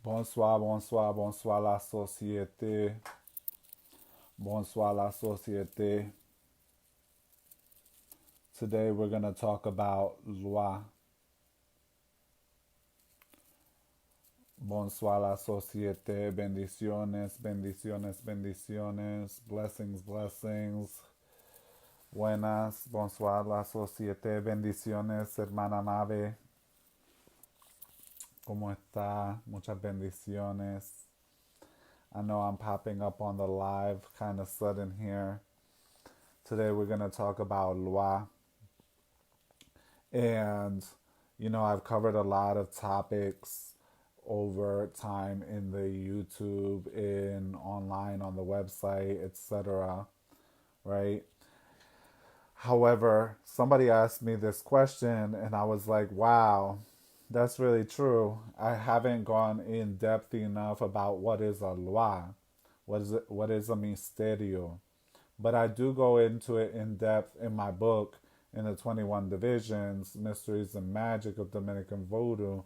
Bonsoir, bonsoir, bonsoir la société. Bonsoir la société. Today we're going to talk about loi. Bonsoir la société. Bendiciones, bendiciones, bendiciones. Blessings, blessings. Buenas. Bonsoir la société. Bendiciones, hermana Nave. ¿Cómo está? Muchas bendiciones. I know I'm popping up on the live kind of sudden here. Today we're going to talk about loi. And, I've covered a lot of topics over time in the YouTube, in online, on the website, etc. Right? However, somebody asked me this question and I was like, wow, that's really true. I haven't gone in depth enough about what is a loi, what is a misterio. But I do go into it in depth in my book, in the 21 divisions, Mysteries and Magic of Dominican Voodoo.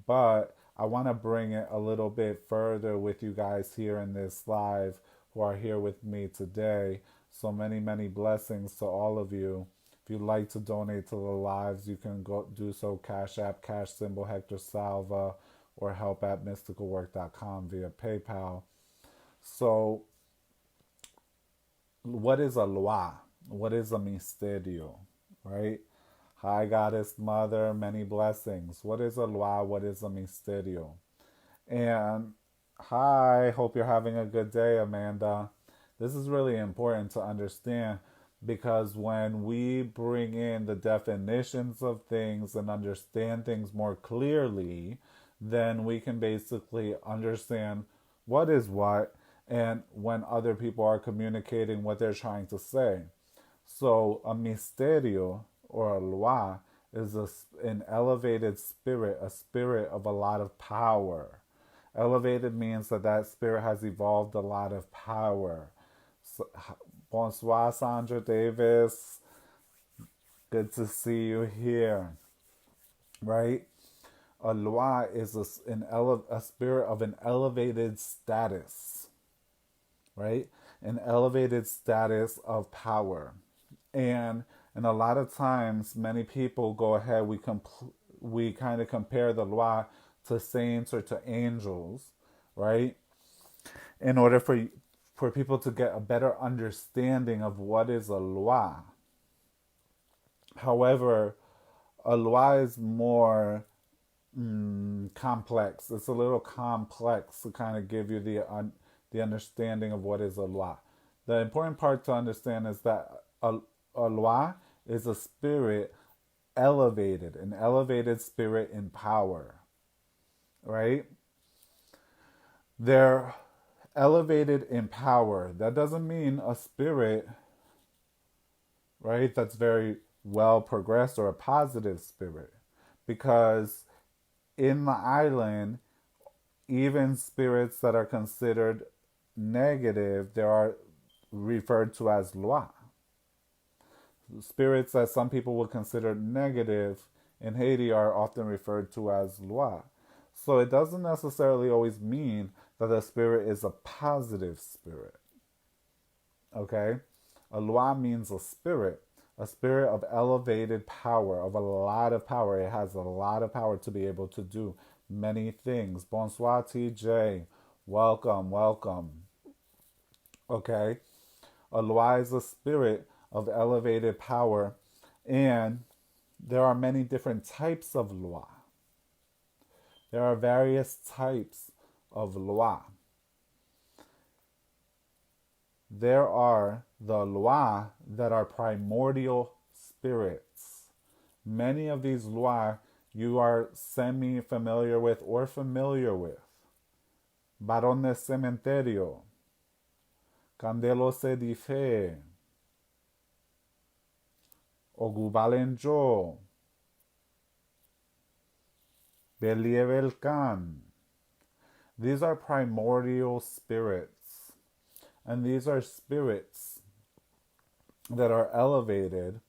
But I want to bring it a little bit further with you guys here in this live who are here with me today. So many, many blessings to all of you. If you'd like to donate to the lives, you can go do so. Cash App, cash symbol Hector Salva, or help at mysticalwork.com via PayPal. So, what is a loi? What is a misterio? Right? Hi, Goddess Mother, many blessings. What is a loi? What is a misterio? And hi, hope you're having a good day, Amanda. This is really important to understand because when we bring in the definitions of things and understand things more clearly, then we can basically understand what is what and when other people are communicating what they're trying to say. So a misterio or a loi is an elevated spirit, a spirit of a lot of power. Elevated means that spirit has evolved a lot of power. So, bonsoir, Sandra Davis. Good to see you here. Right? A loi is a spirit of an elevated status. Right? An elevated status of power. And a lot of times, many people go ahead, we kind of compare the loi to saints or to angels, right? In order for people to get a better understanding of what is a loi. However, a loi is more complex. It's a little complex to kind of give you the understanding of what is a loi. The important part to understand is that a loi is a spirit elevated, an elevated spirit in power, right? They're elevated in power. That doesn't mean a spirit, right, that's very well progressed or a positive spirit. Because in the island, even spirits that are considered negative, they are referred to as loi. Spirits that some people would consider negative in Haiti are often referred to as loi. So it doesn't necessarily always mean that the spirit is a positive spirit. Okay? A loi means a spirit of elevated power, of a lot of power. It has a lot of power to be able to do many things. Bonsoir, TJ. Welcome, welcome. Okay? A loi is a spirit of elevated power, and there are many different types of loi. There are various types of loi. There are the loi that are primordial spirits. Many of these loi you are semi-familiar with or familiar with. Barón de Cementerio, Candelo Sedife, Ogubalenjo, Believelkan. These are primordial spirits. And these are spirits that are elevated,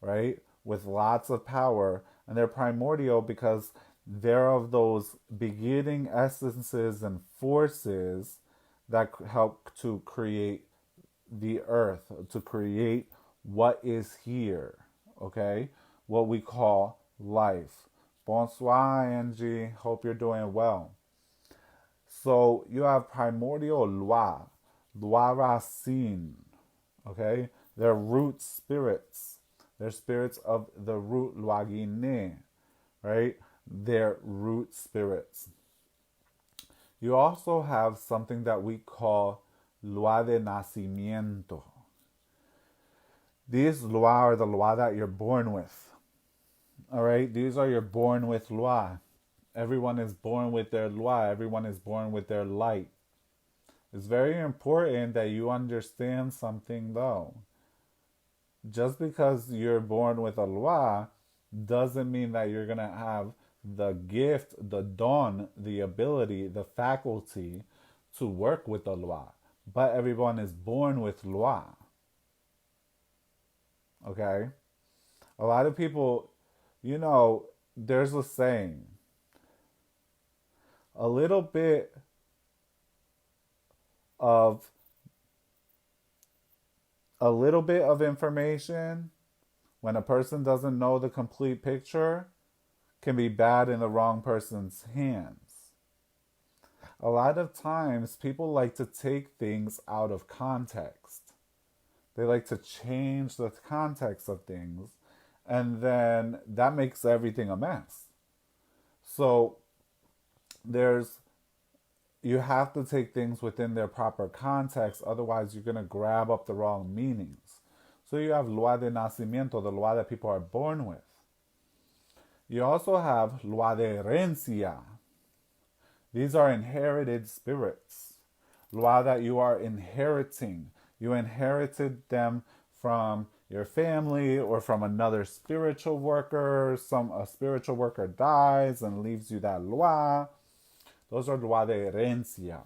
right, with lots of power. And they're primordial because They're of those beginning essences and forces that help to create the earth, to create what is here, okay? What we call life. Bonsoir, Angie. Hope you're doing well. So you have primordial loi, loi racine, okay? They're root spirits. They're spirits of the root loi guinée, right? They're root spirits. You also have something that we call loi de nacimiento. These loi are the loi that you're born with. All right? These are your born with loi. Everyone is born with their loi. Everyone is born with their light. It's very important that you understand something though. Just because you're born with a loi doesn't mean that you're going to have the gift, the don, the ability, the faculty to work with the loi. But everyone is born with loi. Okay? A lot of people, there's a saying, a little bit of information when a person doesn't know the complete picture can be bad in the wrong person's hands. A lot of times people like to take things out of context. They like to change the context of things, and then that makes everything a mess. So you have to take things within their proper context, otherwise you're going to grab up the wrong meanings. So you have loi de nacimiento, the loi that people are born with. You also have loi de herencia. These are inherited spirits. Loi that you are inheriting. You inherited them from your family or from another spiritual worker. A spiritual worker dies and leaves you that loi. Those are loi de herencia.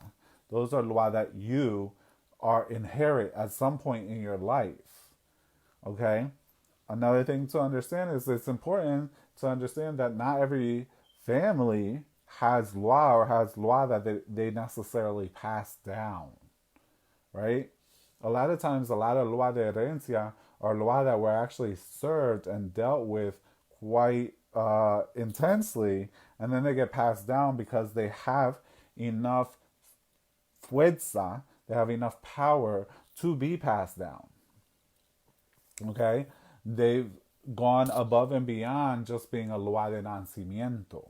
Those are loi that you are inherit at some point in your life. Okay? Another thing to understand is it's important to understand that not every family has loi that they necessarily pass down. Right? A lot of times, a lot of loi de herencia are loi that were actually served and dealt with quite intensely, and then they get passed down because they have enough fuerza, they have enough power to be passed down. Okay? They've gone above and beyond just being a loi de nacimiento.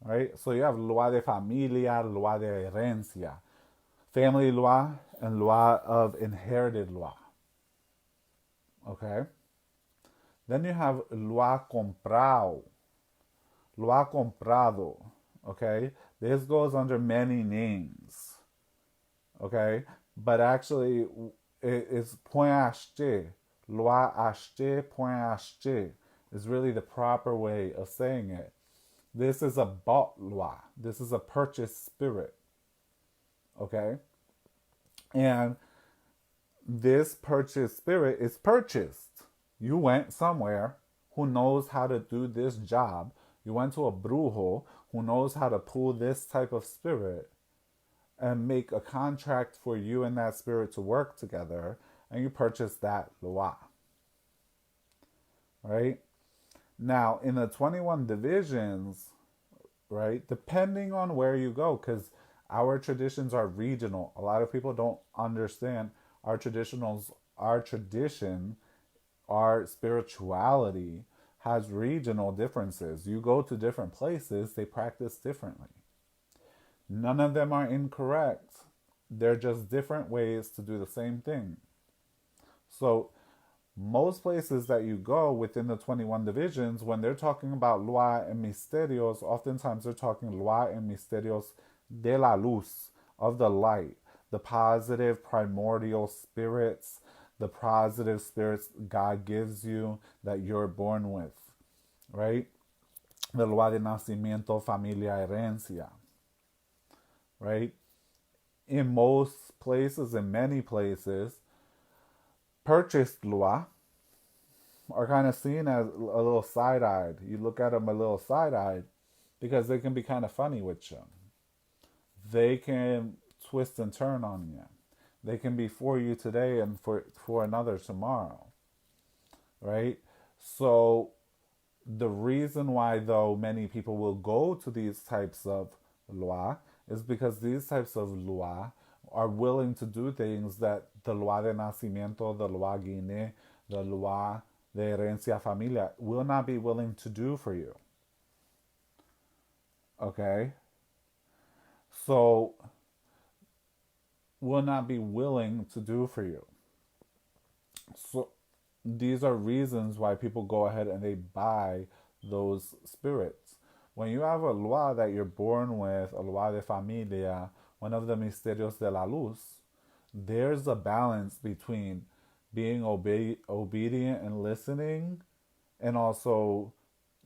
Right? So you have loi de familia, loi de herencia, family loi, and loi of inherited loi. Okay? Then you have loi comprado. Loi comprado. Okay? This goes under many names. Okay? But actually, it's point acheté. Loi acheté, point acheté is really the proper way of saying it. This is a bought loi. This is a purchased spirit. Okay? And this purchased spirit is purchased. You went somewhere who knows how to do this job. You went to a brujo who knows how to pull this type of spirit and make a contract for you and that spirit to work together, and you purchase that loi. Right? Now, in the 21 divisions, right, depending on where you go, because our traditions are regional. A lot of people don't understand our traditions, our tradition, our spirituality has regional differences. You go to different places, they practice differently. None of them are incorrect. They're just different ways to do the same thing. So most places that you go within the 21 divisions, when they're talking about loi and misterios, oftentimes they're talking loi and misterios de la luz, of the light, the positive primordial spirits, the positive spirits God gives you that you're born with, right? The loi de nacimiento, familia, herencia, right? In most places, in many places, purchased loi are kind of seen as a little side-eyed. You look at them a little side-eyed because they can be kind of funny with you. They can twist and turn on you. They can be for you today and for another tomorrow, right? So the reason why, though, many people will go to these types of loi is because these types of loi are willing to do things that the loi de nacimiento, the loi guine, the loi de herencia familia will not be willing to do for you. Okay? So, will not be willing to do for you. So, these are reasons why people go ahead and they buy those spirits. When you have a loi that you're born with, a loi de familia, one of the misterios de la luz, there's a balance between being obedient and listening and also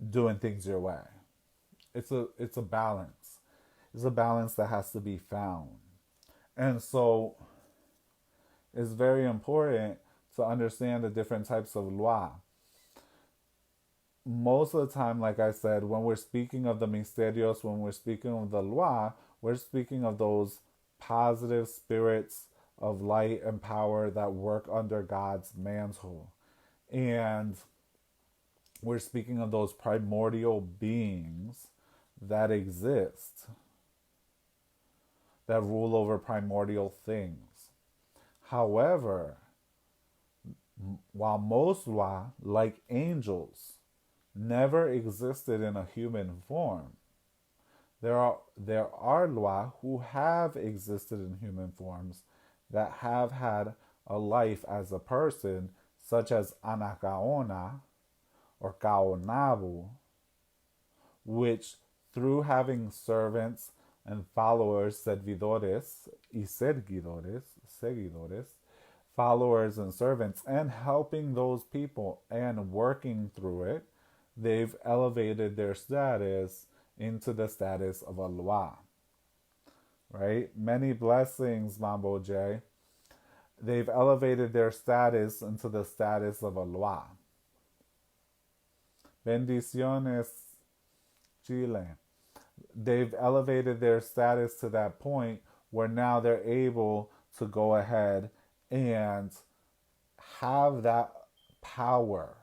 doing things your way. It's a balance. It's a balance that has to be found. And so it's very important to understand the different types of loi. Most of the time, like I said, when we're speaking of the misterios, when we're speaking of the loi, we're speaking of those positive spirits of light and power that work under God's mantle. And we're speaking of those primordial beings that exist, that rule over primordial things. However, while most loi, like angels, never existed in a human form, there are loi who have existed in human forms that have had a life as a person, such as Anacaona or Kaonabu, which through having servants and followers, seguidores, followers and servants, and helping those people and working through it, they've elevated their status into the status of a loi. Right? Many blessings, Mambo J. They've elevated their status into the status of a loi. Bendiciones, Chile. They've elevated their status to that point where now they're able to go ahead and have that power,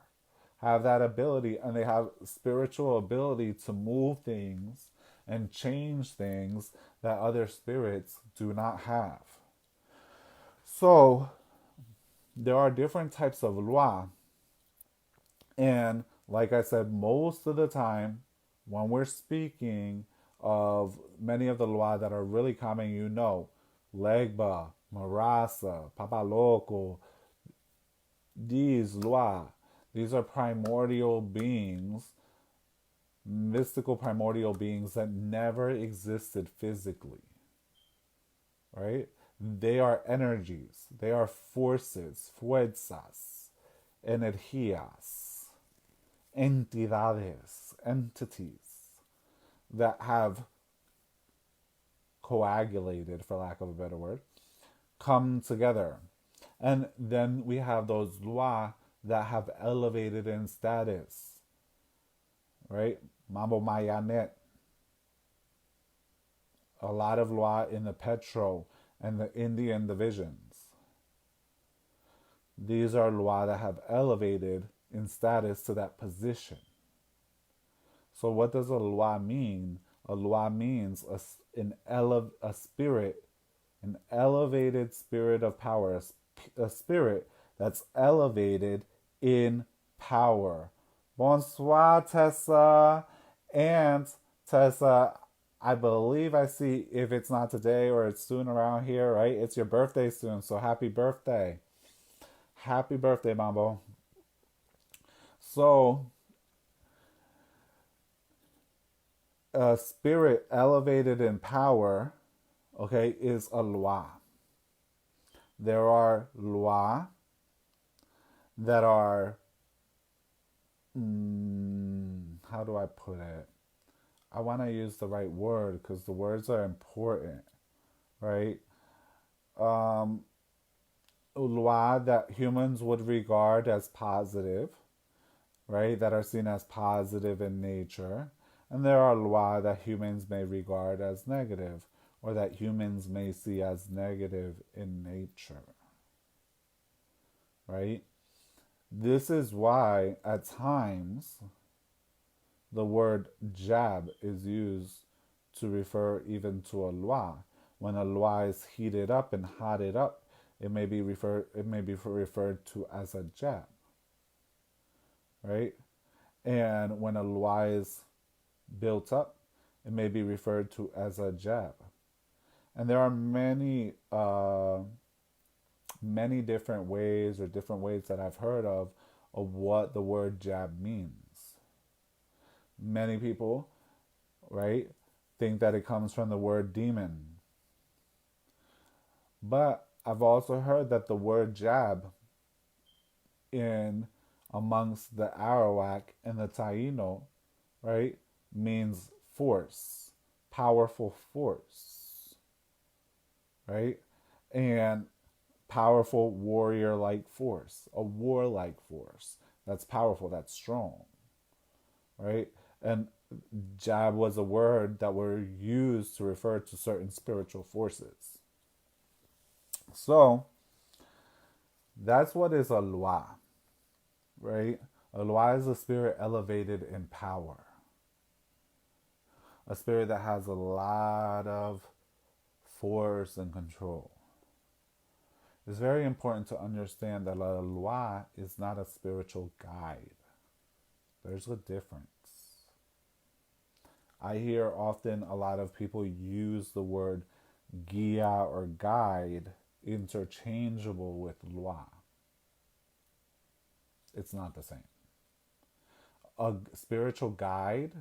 have that ability, and they have spiritual ability to move things and change things that other spirits do not have. So there are different types of loi. And like I said, most of the time when we're speaking of many of the loi that are really common, Legba, Marasa, Papaloco, these loi, these are primordial beings, mystical primordial beings that never existed physically, right? They are energies, they are forces, fuerzas, energías, entidades, entities that have coagulated, for lack of a better word, come together. And then we have those loi that have elevated in status, right? Mambo Mayanet. A lot of loi in the Petro and the Indian divisions. These are loi that have elevated in status to that position. So what does a loi mean? A loi means a spirit, an elevated spirit of power, a spirit that's elevated in power. Bonsoir, Tessa. And Tessa, I believe I see, if it's not today or it's soon around here, right? It's your birthday soon, so happy birthday. Happy birthday, Mambo. So, a spirit elevated in power, okay, is a loi. There are loi that are, how do I put it? I want to use the right word because the words are important, right? Loi that humans would regard as positive, right, that are seen as positive in nature, and there are lois that humans may regard as negative, or that humans may see as negative in nature, right? This is why, at times, the word jab is used to refer even to a loi. When a loi is heated up and hotted up, it may be referred to as a jab, right? And when a loi is built up, it may be referred to as a jab. And there are many different ways, or different ways that I've heard of what the word jab means. Many people, right, think that it comes from the word demon. But I've also heard that the word jab in amongst the Arawak and the Taino, right, means force, powerful force, right? And powerful warrior like force, a warlike force that's powerful, that's strong, right? And jab was a word that were used to refer to certain spiritual forces. So that's what is a loi, right? A loi is a spirit elevated in power, a spirit that has a lot of force and control. It's very important to understand that a loi is not a spiritual guide. There's a difference. I hear often a lot of people use the word guia or guide interchangeable with loi. It's not the same. A spiritual guide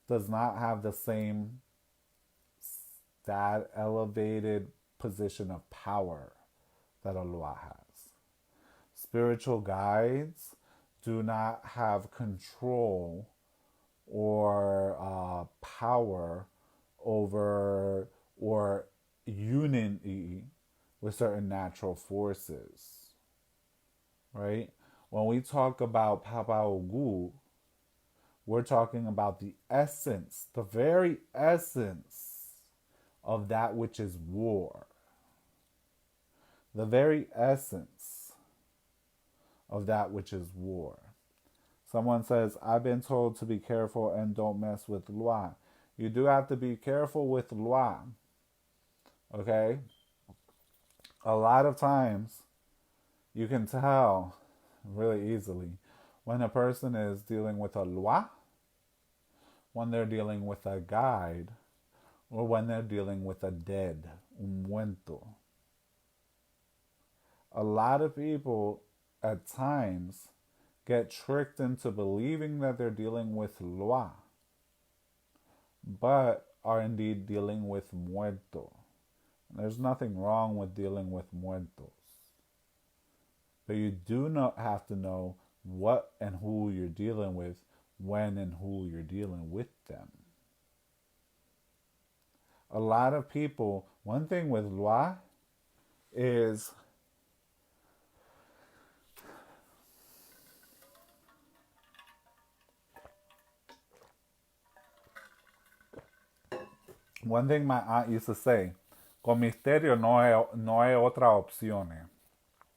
does not have the same that elevated position of power that a loi has. Spiritual guides do not have control or power over or unity with certain natural forces, right? When we talk about Papa Ogu, we're talking about the essence, the very essence of that which is war. The very essence of that which is war. Someone says, I've been told to be careful and don't mess with loi. You do have to be careful with loi. Okay? A lot of times, you can tell really easily when a person is dealing with a loi, when they're dealing with a guide, or when they're dealing with a dead, un muerto. A lot of people at times get tricked into believing that they're dealing with loi, but are indeed dealing with muerto. There's nothing wrong with dealing with muertos. But you do not have to know what and who you're dealing with, when and who you're dealing with them. A lot of people, one thing with loi is one thing my aunt used to say, con misterio no hay otra opción,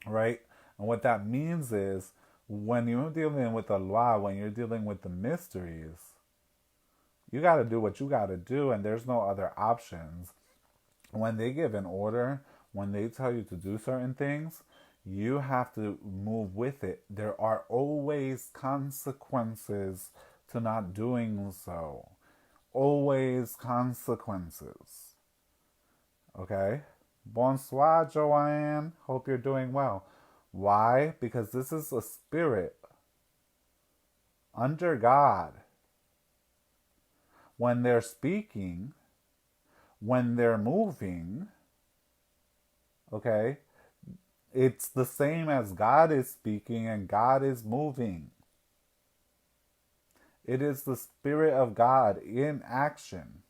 right? And what that means is, when you're dealing with a loi, when you're dealing with the mysteries, you got to do what you got to do, and there's no other options. When they give an order, when they tell you to do certain things, you have to move with it. There are always consequences to not doing so. Always consequences. Okay? Bonsoir, Joanne. Hope you're doing well. Why? Because this is a spirit under God. When they're speaking, when they're moving, okay, it's the same as God is speaking and God is moving. It is the Spirit of God in action.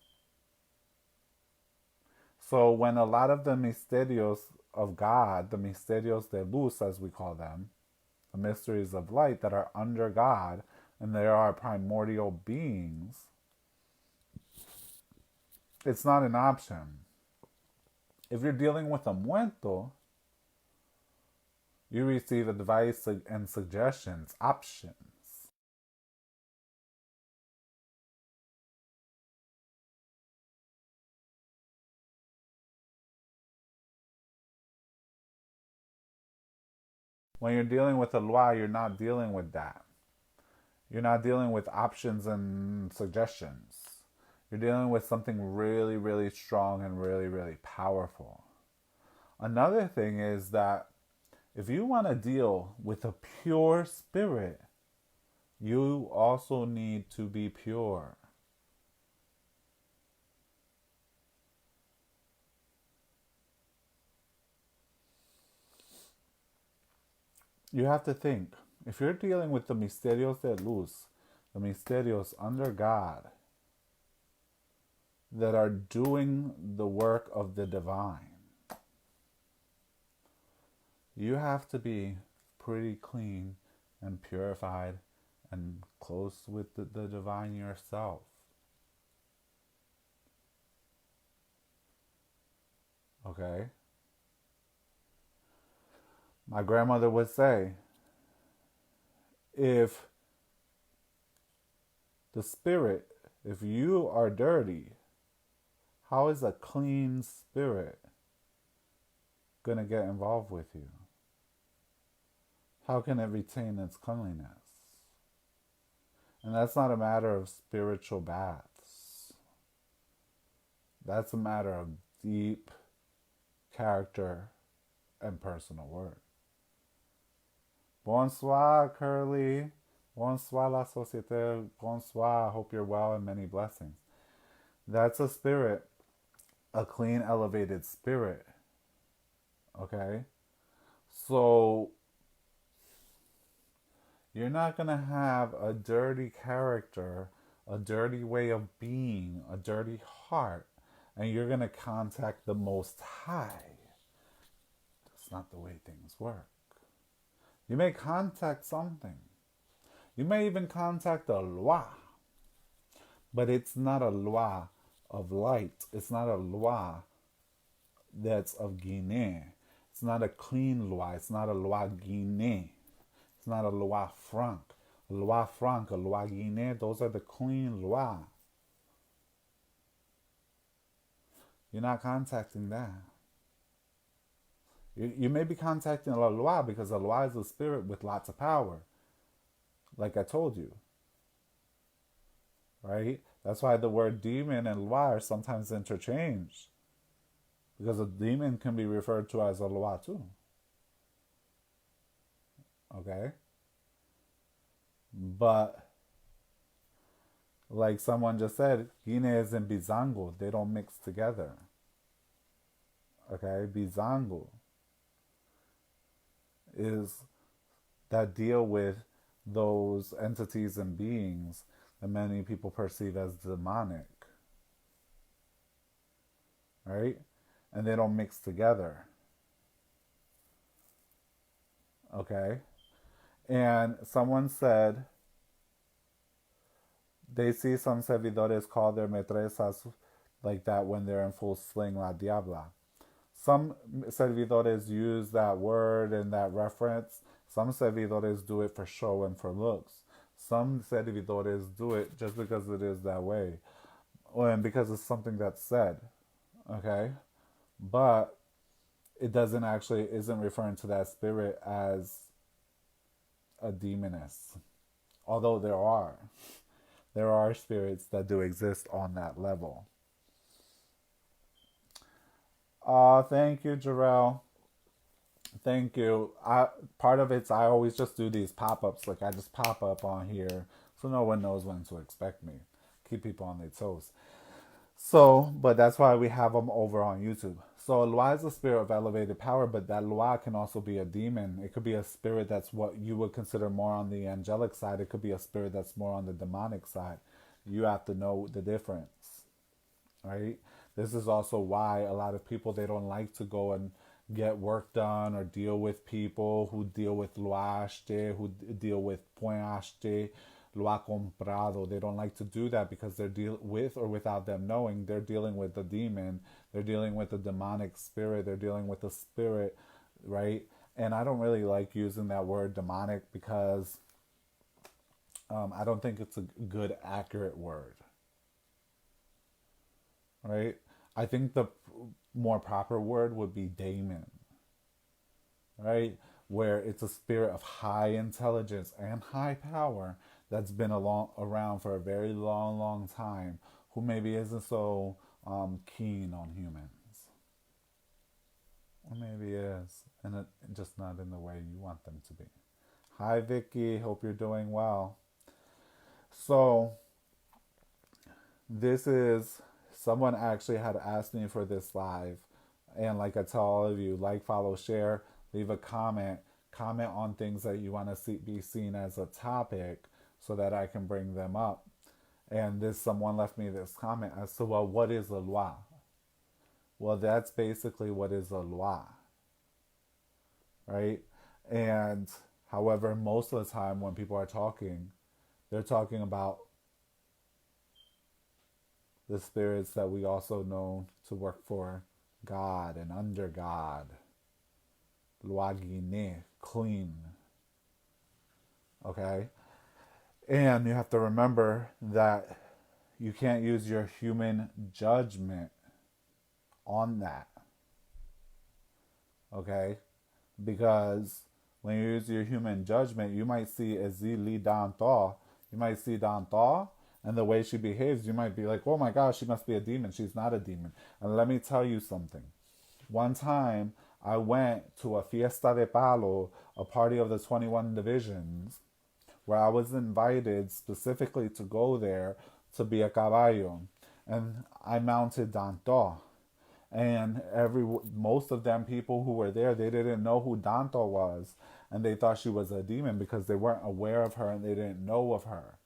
So when a lot of the Misterios of God, the Misterios de Luz as we call them, the mysteries of light that are under God, and they are primordial beings, it's not an option. If you're dealing with a muerto, you receive advice and suggestions, options. When you're dealing with a loi, you're not dealing with that. You're not dealing with options and suggestions. You're dealing with something really, really strong and really, really powerful. Another thing is that if you want to deal with a pure spirit, you also need to be pure. You have to think, if you're dealing with the Misterios de Luz, the Misterios under God, that are doing the work of the divine, you have to be pretty clean and purified and close with the divine yourself. Okay? My grandmother would say, if the spirit, if you are dirty, how is a clean spirit going to get involved with you? How can it retain its cleanliness? And that's not a matter of spiritual baths. That's a matter of deep character and personal work. Bonsoir, Curly. Bonsoir, la société. Bonsoir. Hope you're well and many blessings. That's a spirit, a clean, elevated spirit. Okay? So, you're not going to have a dirty character, a dirty way of being, a dirty heart, and you're going to contact the Most High. That's not the way things work. You may contact something. You may even contact a loi, but it's not a loi of light. It's not a loi that's of Guinea. It's not a clean loi. It's not a loi Guinea. It's not a loi franc. A loi franc, a loi Guinea, those are the clean loi. You're not contacting that. You may be contacting a loi because a loi is a spirit with lots of power. Like I told you. Right? That's why the word demon and loi are sometimes interchanged. Because a demon can be referred to as a loi too. Okay? But, like someone just said, Guineas and Bizango, they don't mix together. Okay? Bizango is that deal with those entities and beings that many people perceive as demonic. Right? And they don't mix together. Okay? And someone said they see some servidores call their metresas like that when they're in full swing, la diabla. Some servidores use that word and that reference. Some servidores do it for show and for looks. Some servidores do it just because it is that way. And because it's something that's said. Okay? But it isn't referring to that spirit as a demoness. Although there are spirits that do exist on that level. Thank you, Jarrell. Thank you. Part of it's I always just do these pop-ups. Like I just pop up on here so no one knows when to expect me. Keep people on their toes. So, but that's why we have them over on YouTube. So a loi is a spirit of elevated power, but that loi can also be a demon. It could be a spirit that's what you would consider more on the angelic side. It could be a spirit that's more on the demonic side. You have to know the difference, right? This is also why a lot of people, they don't like to go and get work done or deal with people who deal with lo achte, who deal with point achte, lo ha comprado. They don't like to do that because they're deal with or without them knowing they're dealing with the demon, they're dealing with the demonic spirit, they're dealing with the spirit, right? And I don't really like using that word demonic because I don't think it's a good, accurate word, right? I think the more proper word would be daemon, right? Where it's a spirit of high intelligence and high power that's been around for a very long, long time, who maybe isn't so keen on humans. Or maybe is, and just not in the way you want them to be. Hi, Vicky. Hope you're doing well. So, this is someone actually had asked me for this live, and like I tell all of you, like, follow, share, leave a comment on things that you want to be seen as a topic, so that I can bring them up. And this someone left me this comment as to, well, what is a loi? Well, that's basically what is a loi, right? And however, most of the time when people are talking, they're talking about the spirits that we also know to work for God and under God. Luagine, clean. Okay? And you have to remember that you can't use your human judgment on that. Okay? Because when you use your human judgment, you might see Ezili Danto. You might see Danto, and the way she behaves, you might be like, oh my gosh, she must be a demon. She's not a demon. And let me tell you something. One time, I went to a Fiesta de Palo, a party of the 21 divisions, where I was invited specifically to go there to be a caballo. And I mounted Danto. And most of them people who were there, they didn't know who Danto was, and they thought she was a demon because they weren't aware of her and they didn't know of her,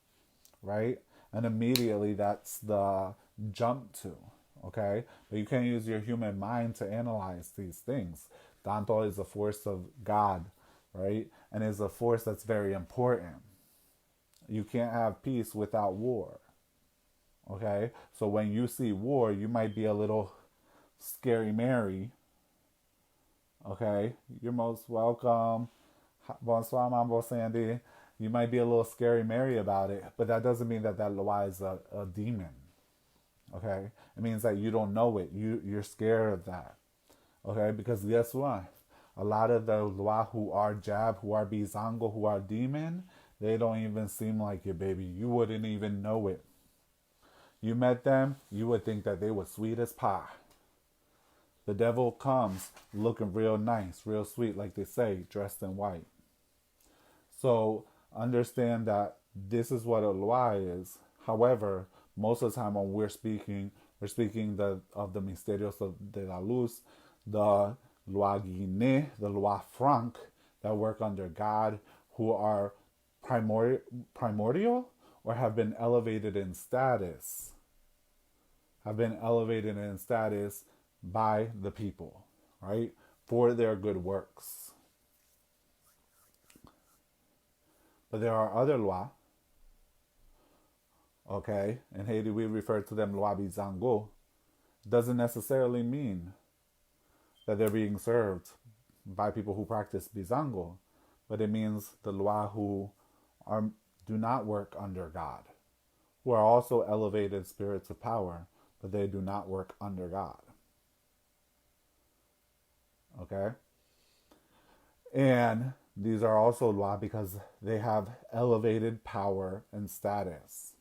right? And immediately that's the jump to, okay? But you can't use your human mind to analyze these things. Danto is a force of God, right? And is a force that's very important. You can't have peace without war, okay? So when you see war, you might be a little Scary Mary. Okay, you're most welcome. Bonsoir, Mambo Sandy. You might be a little Scary Mary about it, but that doesn't mean that that Loa is a demon. Okay, it means that you don't know it. You're scared of that. Okay, because guess what? A lot of the Loa who are Jab, who are Bizango, who are demon, they don't even seem like it, baby. You wouldn't even know it. You met them, you would think that they were sweet as pie. The devil comes looking real nice, real sweet, like they say, dressed in white. So understand that this is what a loi is. However, most of the time when we're speaking of the Misterios de la Luz, the loi guine, the loi franc, that work under God, who are primordial or have been elevated in status. By the people, right? For their good works. But there are other lois, okay? In Haiti, we refer to them loi bizango. Doesn't necessarily mean that they're being served by people who practice bizango, but it means the loi who do not work under God, who are also elevated spirits of power, but they do not work under God. Okay? And these are also loi because they have elevated power and status.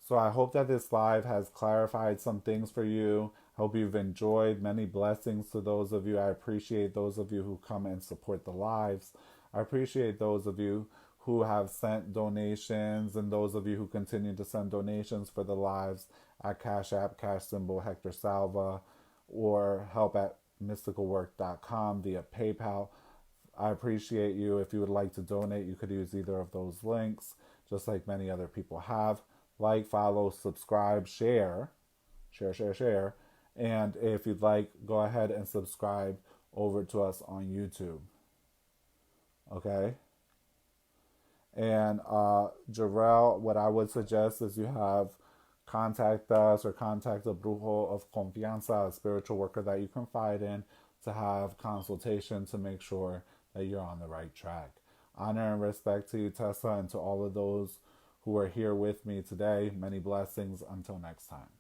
So I hope that this live has clarified some things for you. Hope you've enjoyed. Many blessings to those of you. I appreciate those of you who come and support the lives. I appreciate those of you who have sent donations and those of you who continue to send donations for the lives at Cash App, Cash Symbol, Hector Salva, or help at mysticalwork.com via PayPal. I appreciate you. If you would like to donate, you could use either of those links, just like many other people have. Like, follow, subscribe, share, And if you'd like, go ahead and subscribe over to us on YouTube. Okay? And Jarrell, what I would suggest is you have contact us or contact a brujo of confianza, a spiritual worker that you confide in, to have consultation to make sure that you're on the right track. Honor and respect to you, Tessa, and to all of those who are here with me today. Many blessings. Until next time.